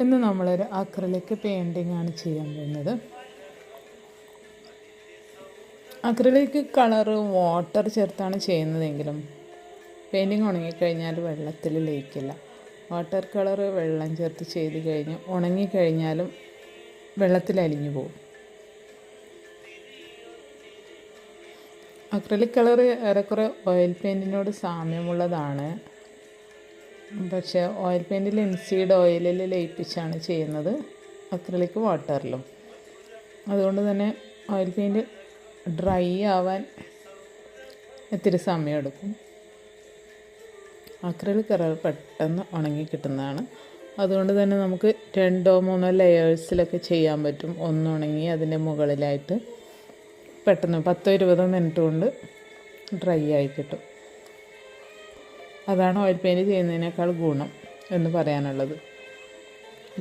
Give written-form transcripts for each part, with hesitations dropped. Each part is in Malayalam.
ഇന്ന് നമ്മളൊരു അക്രിലിക് പെയിൻറ്റിംഗ് ആണ് ചെയ്യാൻ പോകുന്നത്. അക്രിലിക് കളറ് വാട്ടർ ചേർത്താണ് ചെയ്യുന്നതെങ്കിലും പെയിൻറ്റിങ് ഉണങ്ങിക്കഴിഞ്ഞാൽ വെള്ളത്തിൽ ലയിക്കില്ല. വാട്ടർ കളറ് വെള്ളം ചേർത്ത് ചെയ്ത് കഴിഞ്ഞ് ഉണങ്ങിക്കഴിഞ്ഞാലും വെള്ളത്തിൽ അലിഞ്ഞു പോകും. അക്രിലിക് കളറ് ഏറെക്കുറെ ഓയിൽ പെയിൻറ്റിനോട് സാമ്യമുള്ളതാണ്. പക്ഷേ ഓയിൽ പെയിൻറ്റിൽ ഇൻസീഡ് ഓയിലിൽ ലയിപ്പിച്ചാണ് ചെയ്യുന്നത്, അക്രിലിക് വാട്ടറിലും. അതുകൊണ്ട് തന്നെ ഓയിൽ പെയിൻറ്റ് ഡ്രൈ ആവാൻ ഇത്തിരി സമയമെടുക്കും. അക്രിലിക് കളർ പെട്ടെന്ന് ഉണങ്ങി കിട്ടുന്നതാണ്. അതുകൊണ്ട് തന്നെ നമുക്ക് 2-3 ലെയേഴ്സിലൊക്കെ ചെയ്യാൻ പറ്റും. ഒന്നുണങ്ങി അതിൻ്റെ മുകളിലായിട്ട് പെട്ടെന്ന് 10-20 മിനിറ്റ് കൊണ്ട് ഡ്രൈ ആയി കിട്ടും. അതാണ് ഓയിൽ പെയിൻറ്റ് ചെയ്യുന്നതിനേക്കാൾ ഗുണം എന്ന് പറയാനുള്ളത്.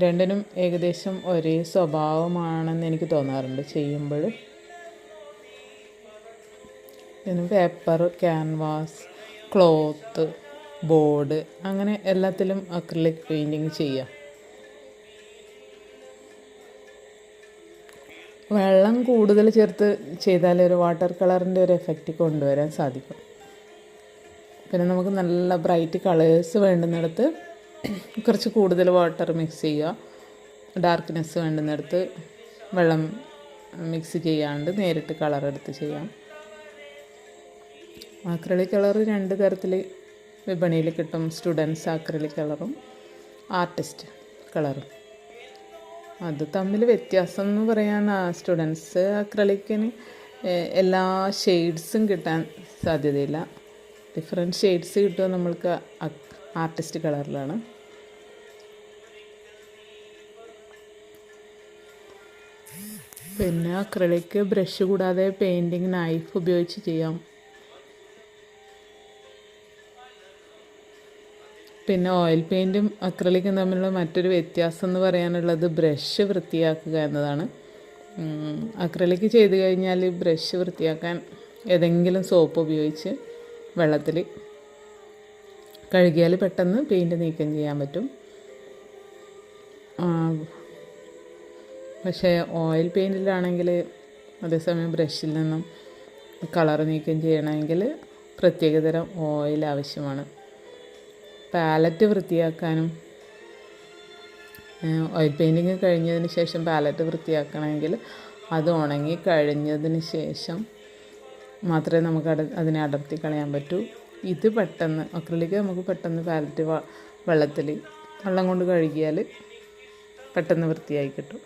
രണ്ടിനും ഏകദേശം ഒരേ സ്വഭാവമാണെന്ന് എനിക്ക് തോന്നാറുണ്ട് ചെയ്യുമ്പോൾ. പിന്നെ പേപ്പർ, ക്യാൻവാസ്, ക്ലോത്ത്, ബോർഡ് അങ്ങനെ എല്ലാത്തിലും അക്രിലിക് പെയിൻറ്റിങ് ചെയ്യാം. വെള്ളം കൂടുതൽ ചേർത്ത് ചെയ്താൽ ഒരു വാട്ടർ കളറിൻ്റെ ഒരു എഫക്റ്റ് കൊണ്ടുവരാൻ സാധിക്കും. പിന്നെ നമുക്ക് നല്ല ബ്രൈറ്റ് കളേഴ്സ് വേണ്ടുന്നിടത്ത് കുറച്ച് കൂടുതൽ വാട്ടർ മിക്സ് ചെയ്യുക. ഡാർക്ക്നെസ് വേണ്ടുന്നിടത്ത് വെള്ളം മിക്സ് ചെയ്യാണ്ട് നേരിട്ട് കളറെടുത്ത് ചെയ്യാം. അക്രിലിക് കളർ 2 തരത്തിൽ വിപണിയിൽ കിട്ടും. സ്റ്റുഡൻസ് അക്രിലിക് കളറും ആർട്ടിസ്റ്റ് കളറും. അത് തമ്മിൽ വ്യത്യാസം എന്ന് പറയാൻ, സ്റ്റുഡൻസ് അക്രിലിക്കിന് എല്ലാ ഷെയ്ഡ്സും കിട്ടാൻ സാധ്യതയില്ല. ഡിഫറെൻറ്റ് ഷെയ്ഡ്സ് കിട്ടുക നമ്മൾക്ക് ആർട്ടിസ്റ്റ് കളറിലാണ്. പിന്നെ അക്രിലിക് ബ്രഷ് കൂടാതെ പെയിൻറ്റിങ് നൈഫ് ഉപയോഗിച്ച് ചെയ്യാം. പിന്നെ ഓയിൽ പെയിൻറ്റും അക്രിലിക്കും തമ്മിലുള്ള മറ്റൊരു വ്യത്യാസം എന്ന് പറയാനുള്ളത് ബ്രഷ് വൃത്തിയാക്കുക എന്നതാണ്. അക്രിലിക് ചെയ്ത് കഴിഞ്ഞാൽ ബ്രഷ് വൃത്തിയാക്കാൻ ഏതെങ്കിലും സോപ്പ് ഉപയോഗിച്ച് വെള്ളത്തിൽ കഴുകിയാൽ പെട്ടെന്ന് പെയിൻറ്റ് നീക്കം ചെയ്യാൻ പറ്റും. പക്ഷേ ഓയിൽ പെയിൻറ്റിലാണെങ്കിൽ അതേസമയം ബ്രഷിൽ നിന്നും കളർ നീക്കം ചെയ്യണമെങ്കിൽ പ്രത്യേകതരം ഓയിൽ ആവശ്യമാണ്. പാലറ്റ് വൃത്തിയാക്കാനും ഓയിൽ പെയിൻറ്റിങ് കഴിഞ്ഞതിന് ശേഷം പാലറ്റ് വൃത്തിയാക്കണമെങ്കിൽ അത് ഉണങ്ങി കഴിഞ്ഞതിന് ശേഷം മാത്രമേ നമുക്ക് അതിനെ അടർത്തി കളയാൻ പറ്റൂ. ഇത് പെട്ടെന്ന് അക്രിലിക് നമുക്ക് പെട്ടെന്ന് പാലറ്റ് വെള്ളം കൊണ്ട് കഴുകിയാൽ പെട്ടെന്ന് വൃത്തിയായി കിട്ടും.